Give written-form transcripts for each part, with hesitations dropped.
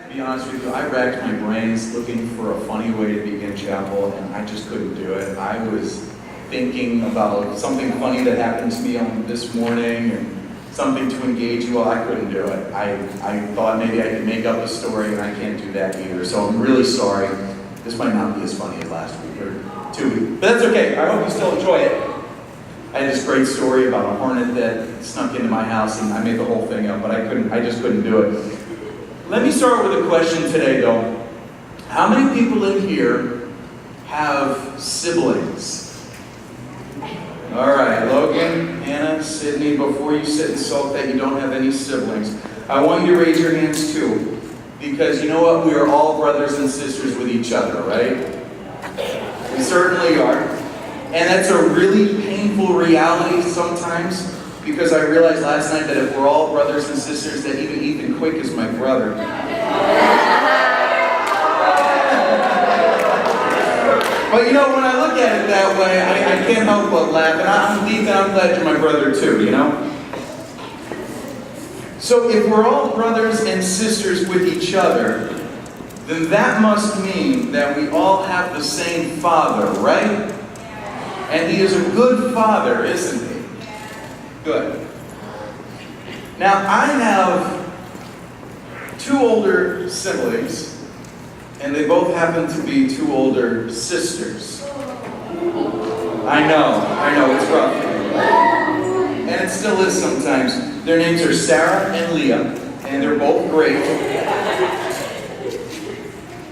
To be honest with you, I racked my brains looking for a funny way to begin chapel, and I just couldn't do it. I was thinking about something funny that happened to me on this morning, and something to engage you all. I couldn't do it. I thought maybe I could make up a story, and I can't do that either. So I'm really sorry. This might not be as funny as last week or 2 weeks, but that's okay. I hope you still enjoy it. I had this great story about a hornet that snuck into my house, and I made the whole thing up, but I just couldn't do it. Let me start with a question today, though. How many people in here have siblings? All right, Logan, Hannah, Sydney, before you sit and sulk that you don't have any siblings, I want you to raise your hands too, because you know what? We are all brothers and sisters with each other, right? We certainly are. And that's a really painful reality sometimes, because I realized last night that if we're all brothers and sisters, that even Ethan Quick is my brother. But you know, when I look at it that way, I can't help but laugh. And I'm deep down glad you're my brother too, you know? So if we're all brothers and sisters with each other, then that must mean that we all have the same Father, right? And He is a good Father, isn't He? Good. Now, I have 2 older siblings, and they both happen to be 2 older sisters. I know, it's rough. And it still is sometimes. Their names are Sarah and Leah, and they're both great.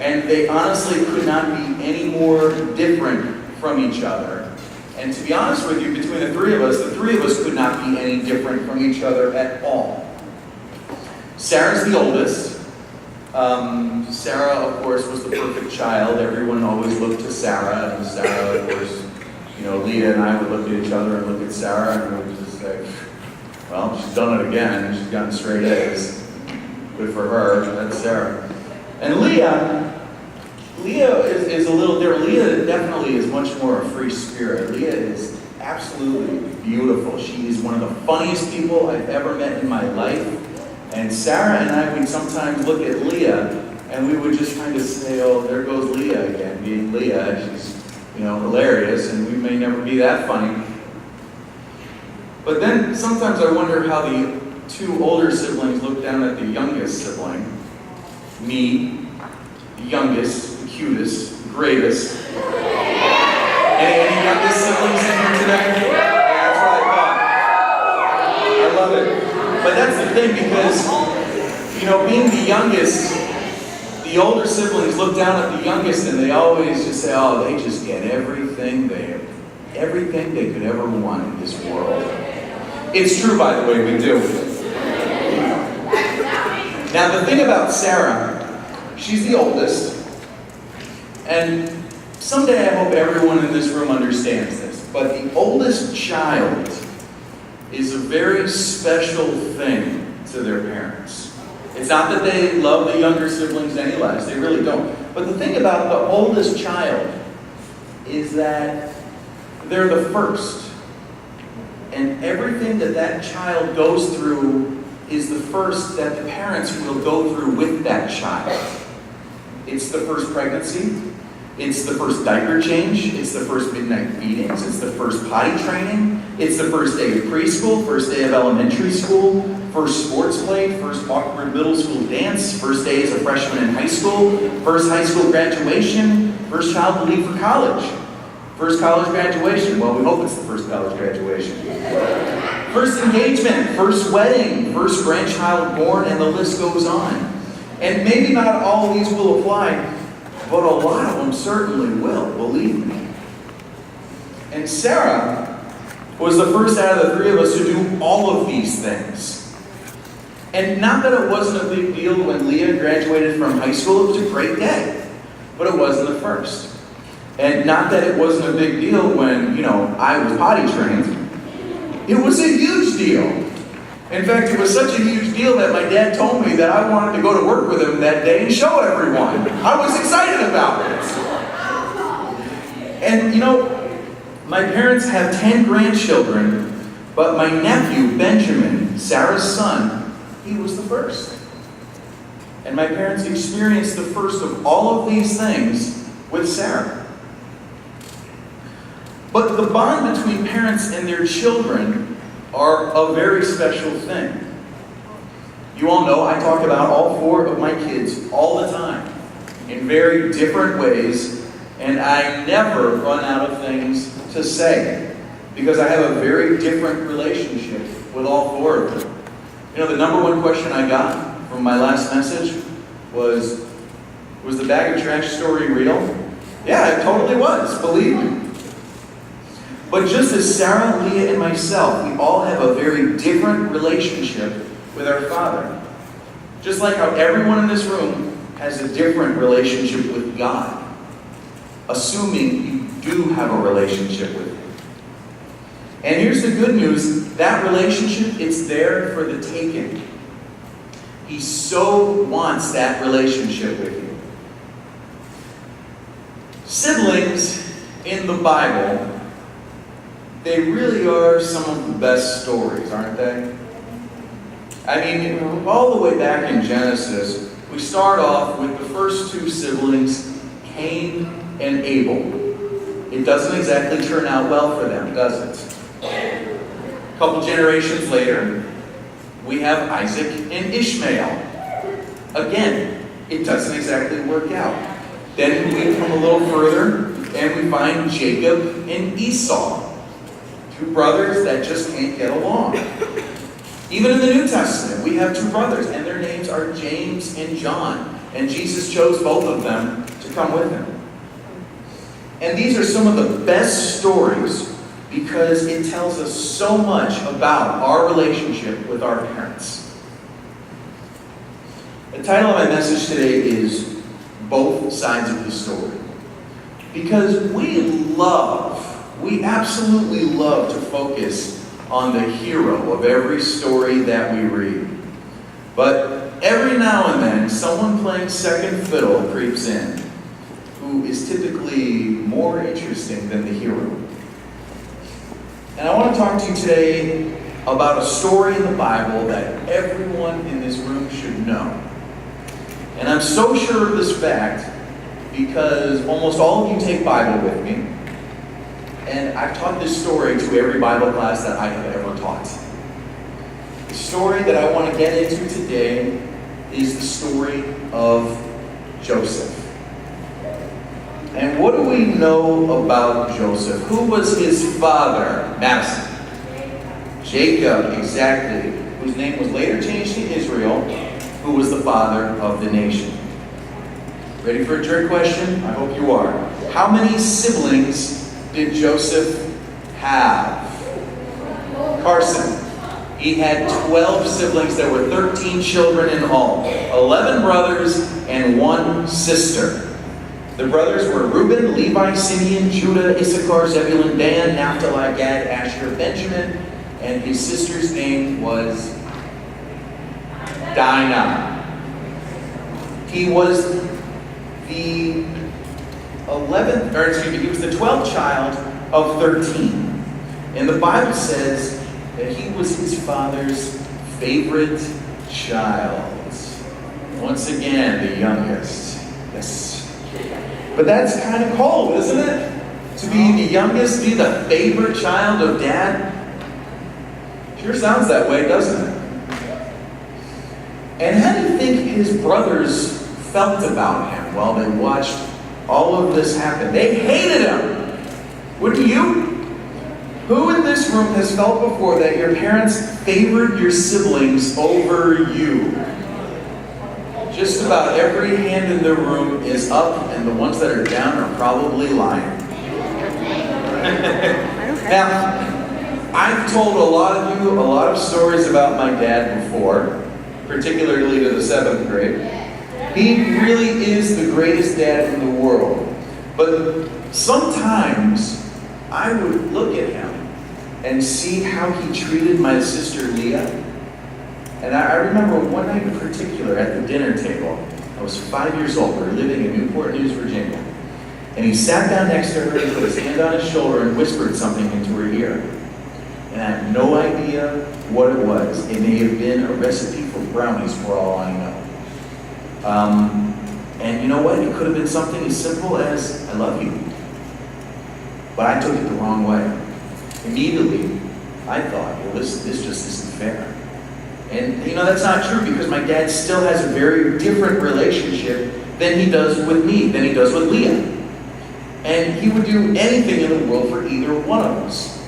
And they honestly could not be any more different from each other. And to be honest with you, between the three of us could not be any different from each other at all. Sarah's the oldest. Sarah, of course, was the perfect child. Everyone always looked to Sarah, and Sarah, of course, Leah and I would look at each other and look at Sarah, and we would just say, well, she's done it again. She's gotten straight A's. Good for her. That's Sarah. And Leah is a little different. Leah definitely is much more a free spirit. Leah is absolutely beautiful. She is one of the funniest people I've ever met in my life. And Sarah and I would sometimes look at Leah, and we would just kind of say, oh, there goes Leah again, being Leah. She's, hilarious, and we may never be that funny. But then sometimes I wonder how the 2 older siblings look down at the youngest sibling. Me, the youngest, the cutest, the greatest. Any youngest siblings in here today? Yeah, that's what I thought. I love it. But that's the thing, because, being the youngest, the older siblings look down at the youngest and they always just say, oh, they just get everything they could ever want in this world. It's true, by the way, we do. Now, the thing about Sarah, she's the oldest, and someday I hope everyone in this room understands this, but the oldest child is a very special thing to their parents. It's not that they love the younger siblings any less, they really don't. But the thing about the oldest child is that they're the first. And everything that child goes through is the first that the parents will go through with that child. It's the first pregnancy. It's the first diaper change. It's the first midnight feedings. It's the first potty training. It's the first day of preschool, first day of elementary school, first sports play, first awkward middle school dance, first day as a freshman in high school, first high school graduation, first child to leave for college, first college graduation. Well, we hope it's the first college graduation. First engagement, first wedding, first grandchild born, and the list goes on. And maybe not all of these will apply, but a lot of them certainly will, believe me. And Sarah was the first out of the 3 of us to do all of these things. And not that it wasn't a big deal when Leah graduated from high school, it was a great day, but it wasn't the first. And not that it wasn't a big deal when, I was potty trained. It was a huge deal. In fact, it was such a huge deal that my dad told me that I wanted to go to work with him that day and show everyone. I was excited about it. And my parents have 10 grandchildren, but my nephew, Benjamin, Sarah's son, he was the first. And my parents experienced the first of all of these things with Sarah. But the bond between parents and their children are a very special thing. You all know I talk about all 4 of my kids all the time in very different ways, and I never run out of things to say because I have a very different relationship with all 4 of them. You know, the number one question I got from my last message was the bag of trash story real? Yeah, it totally was, believe me. But just as Sarah, Leah, and myself, we all have a very different relationship with our Father. Just like how everyone in this room has a different relationship with God. Assuming you do have a relationship with Him. And here's the good news, that relationship, it's there for the taking. He so wants that relationship with you. Siblings in the Bible, they really are some of the best stories, aren't they? I mean, all the way back in Genesis, we start off with the first 2 siblings, Cain and Abel. It doesn't exactly turn out well for them, does it? A couple generations later, we have Isaac and Ishmael. Again, it doesn't exactly work out. Then we come a little further, and we find Jacob and Esau. 2 brothers that just can't get along. Even in the New Testament, we have 2 brothers, and their names are James and John. And Jesus chose both of them to come with Him. And these are some of the best stories because it tells us so much about our relationship with our parents. The title of my message today is Both Sides of the Story. Because we absolutely love to focus on the hero of every story that we read. But every now and then, someone playing second fiddle creeps in, who is typically more interesting than the hero. And I want to talk to you today about a story in the Bible that everyone in this room should know. And I'm so sure of this fact because almost all of you take Bible with me. And I've taught this story to every Bible class that I have ever taught. The story that I want to get into today is the story of Joseph. And what do we know about Joseph? Who was his father? Madison. Jacob, exactly. Whose name was later changed to Israel, who was the father of the nation. Ready for a trick question? I hope you are. How many siblings did Joseph have? Carson. He had 12 siblings. There were 13 children in all. 11 brothers and 1 sister. The brothers were Reuben, Levi, Simeon, Judah, Issachar, Zebulun, Dan, Naphtali, Gad, Asher, Benjamin, and his sister's name was Dinah. He was the 12th child of 13. And the Bible says that he was his father's favorite child. Once again, the youngest. Yes. But that's kind of cold, isn't it? To be the youngest, be the favorite child of Dad. Sure sounds that way, doesn't it? And how do you think his brothers felt about him while they watched all of this happen? They hated him. Wouldn't you? Who in this room has felt before that your parents favored your siblings over you? Just about every hand in the room is up, and the ones that are down are probably lying. Now, I've told a lot of you a lot of stories about my dad before, particularly to the 7th grade. He really is the greatest dad in the world. But sometimes I would look at him and see how he treated my sister Leah. And I remember one night in particular at the dinner table. I was 5 years old. We were living in Newport News, Virginia. And he sat down next to her and put his hand on his shoulder and whispered something into her ear. And I have no idea what it was. It may have been a recipe for brownies for all I know. And you know what? It could have been something as simple as, I love you. But I took it the wrong way. Immediately, I thought, well, this just isn't fair. And that's not true, because my dad still has a very different relationship than he does with me, than he does with Leah. And he would do anything in the world for either one of us.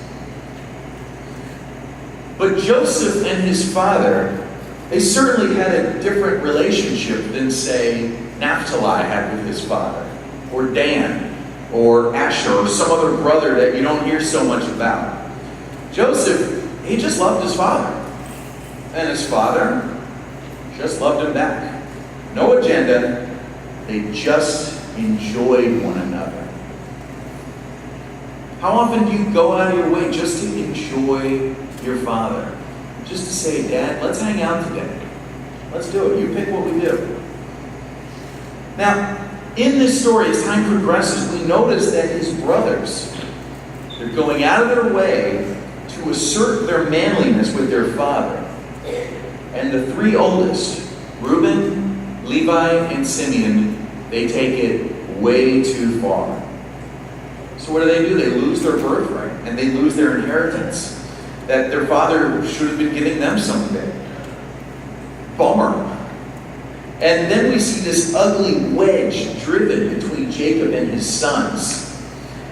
But Joseph and his father, they certainly had a different relationship than, say, Naphtali had with his father, or Dan, or Asher, or some other brother that you don't hear so much about. Joseph, he just loved his father. And his father just loved him back. No agenda. They just enjoyed one another. How often do you go out of your way just to enjoy your father? Just to say, Dad, let's hang out today. Let's do it. You pick what we do. Now, in this story, as time progresses, we notice that his brothers, they're going out of their way to assert their manliness with their father. And the three oldest, Reuben, Levi, and Simeon, they take it way too far. So what do? They lose their birthright, and they lose their inheritance that their father should have been giving them someday. Bummer. And then we see this ugly wedge driven between Jacob and his sons.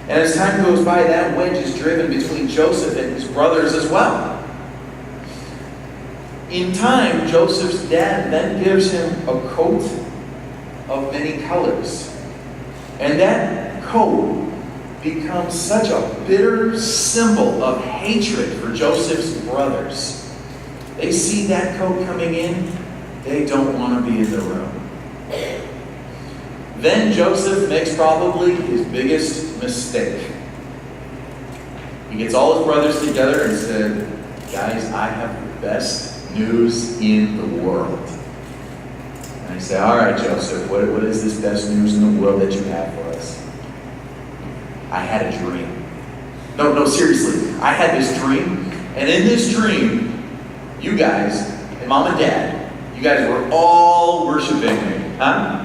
And as time goes by, that wedge is driven between Joseph and his brothers as well. In time, Joseph's dad then gives him a coat of many colors. And that coat becomes such a bitter symbol of hatred for Joseph's brothers. They see that coat coming in, they don't want to be in the room. Then Joseph makes probably his biggest mistake. He gets all his brothers together and said, guys, I have the best news in the world. And I say, all right, Joseph, what is this best news in the world that you have for us? I had a dream. No, seriously. I had this dream, and in this dream, you guys, and Mom and Dad, you guys were all worshiping me. Huh?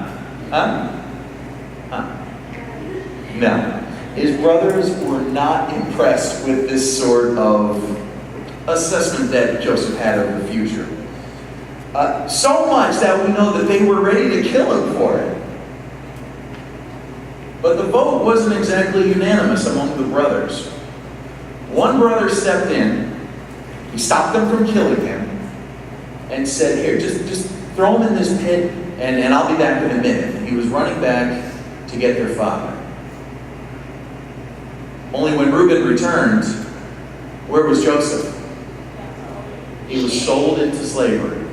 No. His brothers were not impressed with this sort of assessment that Joseph had of the future. So much that we know that they were ready to kill him for it. But the vote wasn't exactly unanimous among the brothers. One brother stepped in, he stopped them from killing him, and said, here, just throw him in this pit, and I'll be back in a minute. He was running back to get their father. Only when Reuben returned, where was Joseph? He was sold into slavery.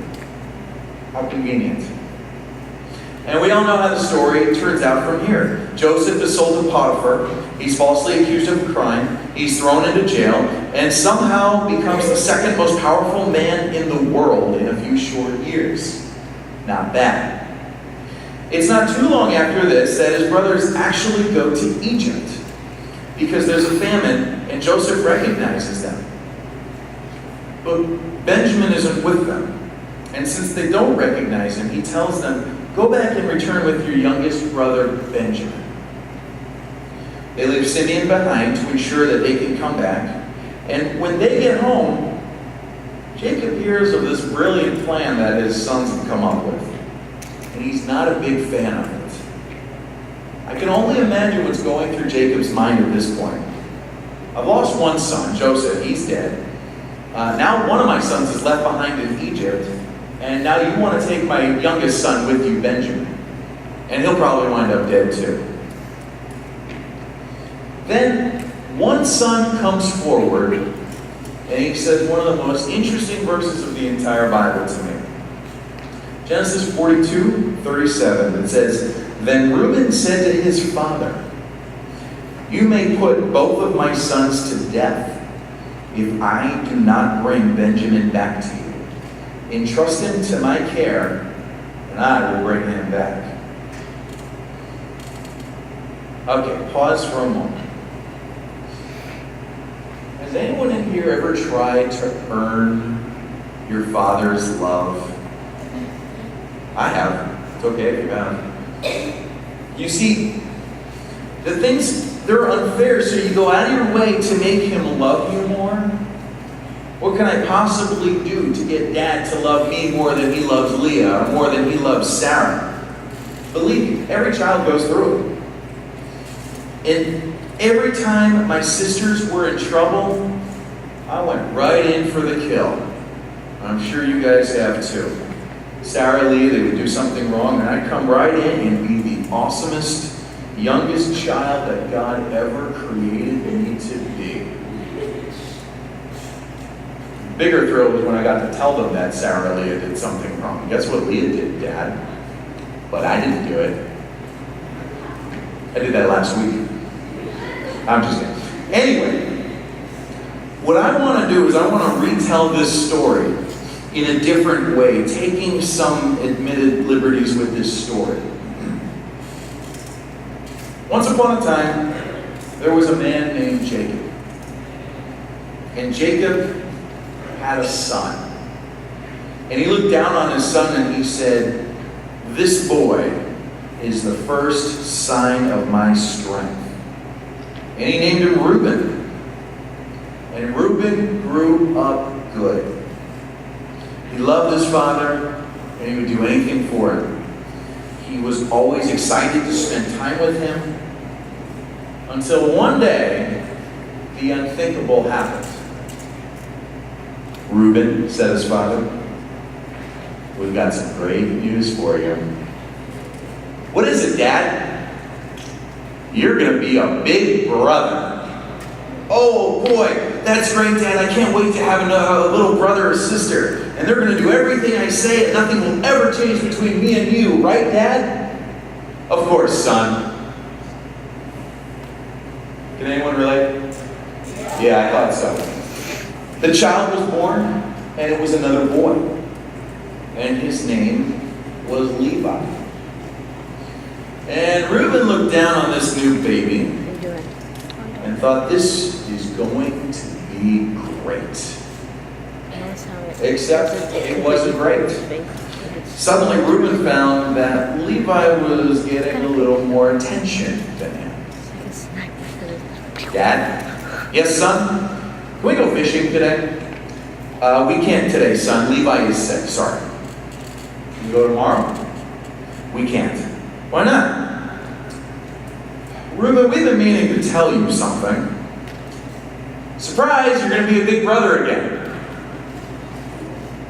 How convenient. And we all know how the story turns out from here. Joseph is sold to Potiphar. He's falsely accused of a crime. He's thrown into jail and somehow becomes the second most powerful man in the world in a few short years. Not bad. It's not too long after this that his brothers actually go to Egypt because there's a famine and Joseph recognizes them. But Benjamin isn't with them. And since they don't recognize him, he tells them, go back and return with your youngest brother, Benjamin. They leave Simeon behind to ensure that they can come back. And when they get home, Jacob hears of this brilliant plan that his sons have come up with. And he's not a big fan of it. I can only imagine what's going through Jacob's mind at this point. I've lost one son, Joseph. He's dead. Now one of my sons is left behind in Egypt. And now you want to take my youngest son with you, Benjamin. And he'll probably wind up dead too. Then one son comes forward and he says one of the most interesting verses of the entire Bible to me. Genesis 42:37. It says, then Reuben said to his father, you may put both of my sons to death if I do not bring Benjamin back to you. Entrust him to my care, and I will bring him back. Okay, pause for a moment. Has anyone in here ever tried to earn your father's love? I have. It's okay if you have. You see, the things, they're unfair, so you go out of your way to make him love you more. What can I possibly do to get Dad to love me more than he loves Leah, or more than he loves Sarah? Believe me, every child goes through it. And every time my sisters were in trouble, I went right in for the kill. I'm sure you guys have too. Sarah, Leah, they would do something wrong, and I'd come right in and be the awesomest, youngest child that God ever created me to be. Bigger thrill was when I got to tell them that Sarah, Leah did something wrong. Guess what Leah did, Dad? But I didn't do it. I did that last week. I'm just kidding. Anyway, what I want to do is I want to retell this story in a different way, taking some admitted liberties with this story. Once upon a time, there was a man named Jacob. And Jacob had a son. And he looked down on his son and he said, "This boy is the first sign of my strength." And he named him Reuben. And Reuben grew up good. He loved his father, and he would do anything for him. He was always excited to spend time with him, until one day, the unthinkable happened. "Reuben," said his father, "we've got some great news for you." "What is it, Dad?" "You're going to be a big brother." "Oh boy, that's great, Dad. I can't wait to have a little brother or sister. And they're going to do everything I say, and nothing will ever change between me and you. Right, Dad?" "Of course, son." Can anyone relate? Yeah, I thought so. The child was born, and it was another boy. And his name was Levi. And Reuben looked down on this new baby and thought, this is going to be great. Except it wasn't great. Suddenly Reuben found that Levi was getting a little more attention than him. "Dad?" "Yes, son? Can we go fishing today?" We can't today, son. Levi is sick. Sorry." "Can we go tomorrow?" "We can't." "Why not?" "Reuben, we've been meaning to tell you something." "Surprise, you're going to be a big brother again."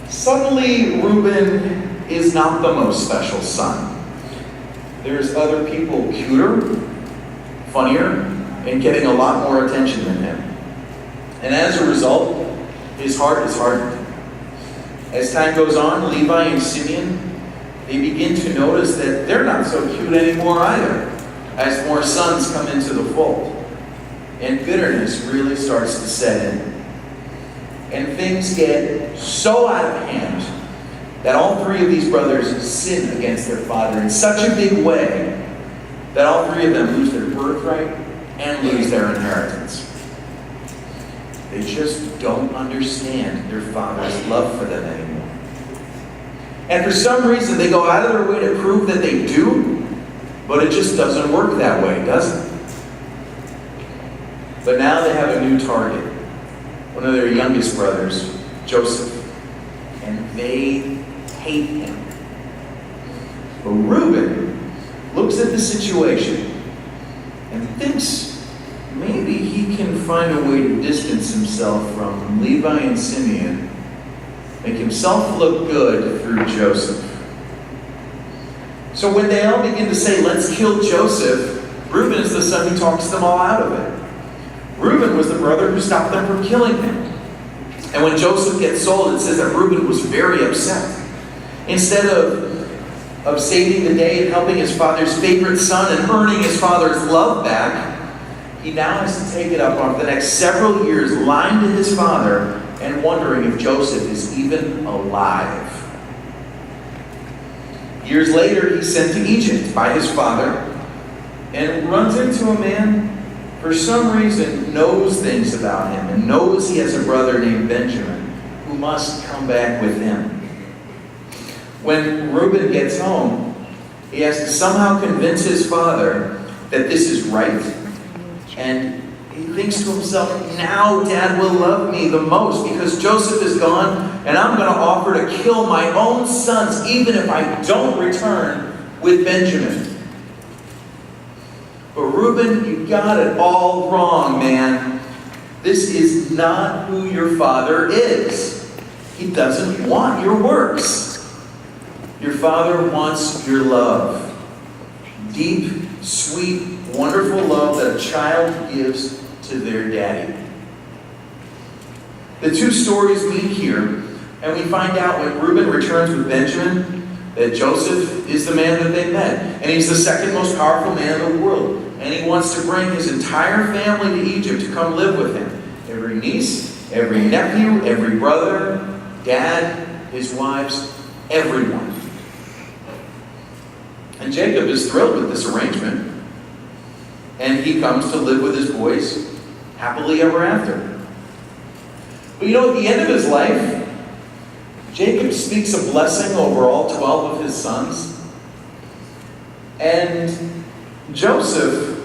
Suddenly, Reuben is not the most special son. There's other people cuter, funnier, and getting a lot more attention than him. And as a result, his heart is hardened. As time goes on, Levi and Simeon, they begin to notice that they're not so cute anymore either, as more sons come into the fold. And bitterness really starts to set in. And things get so out of hand that all three of these brothers sin against their father in such a big way that all three of them lose their birthright and lose their inheritance. They just don't understand their father's love for them anymore. And for some reason, they go out of their way to prove that they do, but it just doesn't work that way, does it? But now they have a new target. One of their youngest brothers, Joseph. And they hate him. But Reuben looks at the situation and thinks maybe he can find a way to distance himself from Levi and Simeon, make himself look good through Joseph. So when they all begin to say, "Let's kill Joseph," Reuben is the son who talks them all out of it. Reuben was the brother who stopped them from killing him. And when Joseph gets sold, it says that Reuben was very upset. Instead of saving the day and helping his father's favorite son and earning his father's love back, he now has to take it up on the next several years, lying to his father and wondering if Joseph is even alive. Years later, he's sent to Egypt by his father and runs into a man, for some reason, knows things about him and knows he has a brother named Benjamin who must come back with him. When Reuben gets home, He has to somehow convince his father that this is right. And he thinks to himself, now Dad will love me the most because Joseph is gone and I'm going to offer to kill my own sons even if I don't return with Benjamin. But Reuben, you got it all wrong, man. This is not who your father is. He doesn't want your works. Your father wants your love. Deep, sweet, wonderful love that a child gives to their daddy. The two stories meet here, and we find out when Reuben returns with Benjamin that Joseph is the man that they met. And he's the second most powerful man in the world. And he wants to bring his entire family to Egypt to come live with him. Every niece, every nephew, every brother, dad, his wives, everyone. And Jacob is thrilled with this arrangement. And he comes to live with his boys happily ever after. But you know, at the end of his life, Jacob speaks a blessing over all 12 of his sons. And Joseph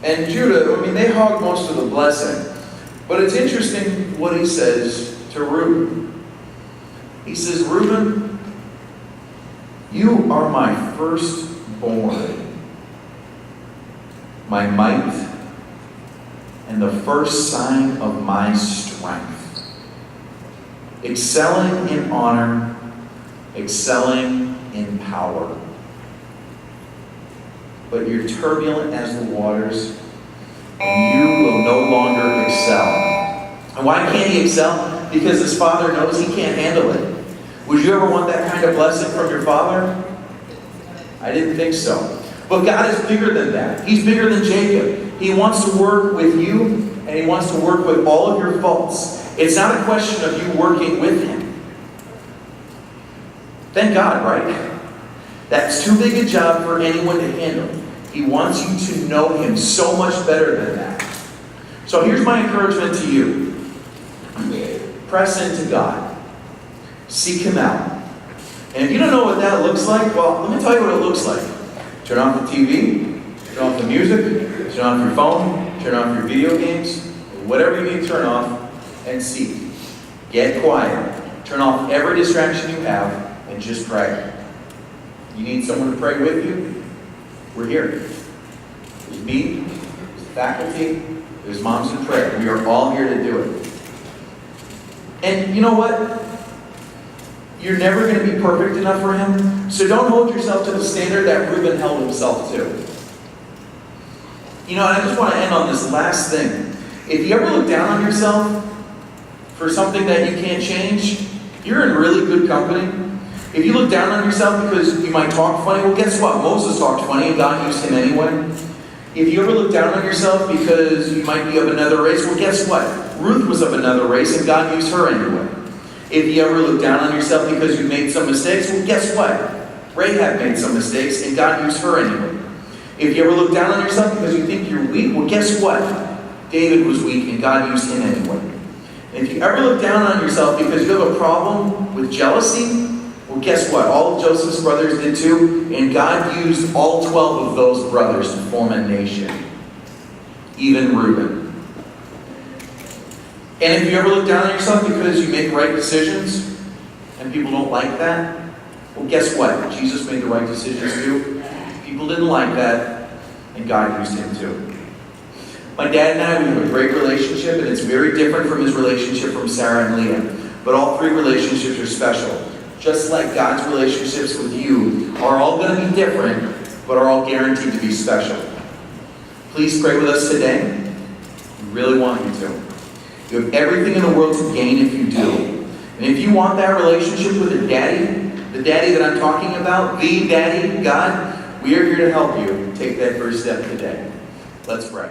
and Judah, I mean, they hog most of the blessing. But it's interesting what he says to Reuben. He says, Reuben, you are my firstborn, my might, and the first sign of my strength. Excelling in honor, excelling in power. But you're turbulent as the waters, and you will no longer excel. And why can't he excel? Because his father knows he can't handle it. Would you ever want that kind of blessing from your father? I didn't think so. But God is bigger than that. He's bigger than Jacob. He wants to work with you, and he wants to work with all of your faults. It's not a question of you working with him. Thank God, right? That's too big a job for anyone to handle. He wants you to know him so much better than that. So here's my encouragement to you. Press into God. Seek him out. And if you don't know what that looks like, well, let me tell you what it looks like. Turn off the TV, turn off the music, turn off your phone, turn off your video games, whatever you need to turn off, and seek. Get quiet. Turn off every distraction you have, and just pray. You need someone to pray with you? We're here. There's me, there's the faculty, there's Moms in Prayer. We are all here to do it. And you know what? You're never going to be perfect enough for him, so don't hold yourself to the standard that Reuben held himself to. You know, and I just want to end on this last thing. If you ever look down on yourself for something that you can't change, you're in really good company. If you look down on yourself because you might talk funny, well, guess what? Moses talked funny and God used him anyway. If you ever look down on yourself because you might be of another race, well, guess what? Ruth was of another race and God used her anyway. If you ever look down on yourself because you made some mistakes, well, guess what? Rahab made some mistakes and God used her anyway. If you ever look down on yourself because you think you're weak, well, guess what? David was weak and God used him anyway. And if you ever look down on yourself because you have a problem with jealousy, well, guess what? All of Joseph's brothers did too, and God used all 12 of those brothers to form a nation. Even Reuben. And if you ever look down on yourself because you make right decisions, and people don't like that, well, guess what? Jesus made the right decisions too. People didn't like that, and God used him too. My dad and I, we have a great relationship, and it's very different from his relationship from Sarah and Leah. But all three relationships are special. Just like God's relationships with you are all going to be different, but are all guaranteed to be special. Please pray with us today. We really want you to. You have everything in the world to gain if you do. And if you want that relationship with the daddy that I'm talking about, the daddy, God, we are here to help you take that first step today. Let's pray.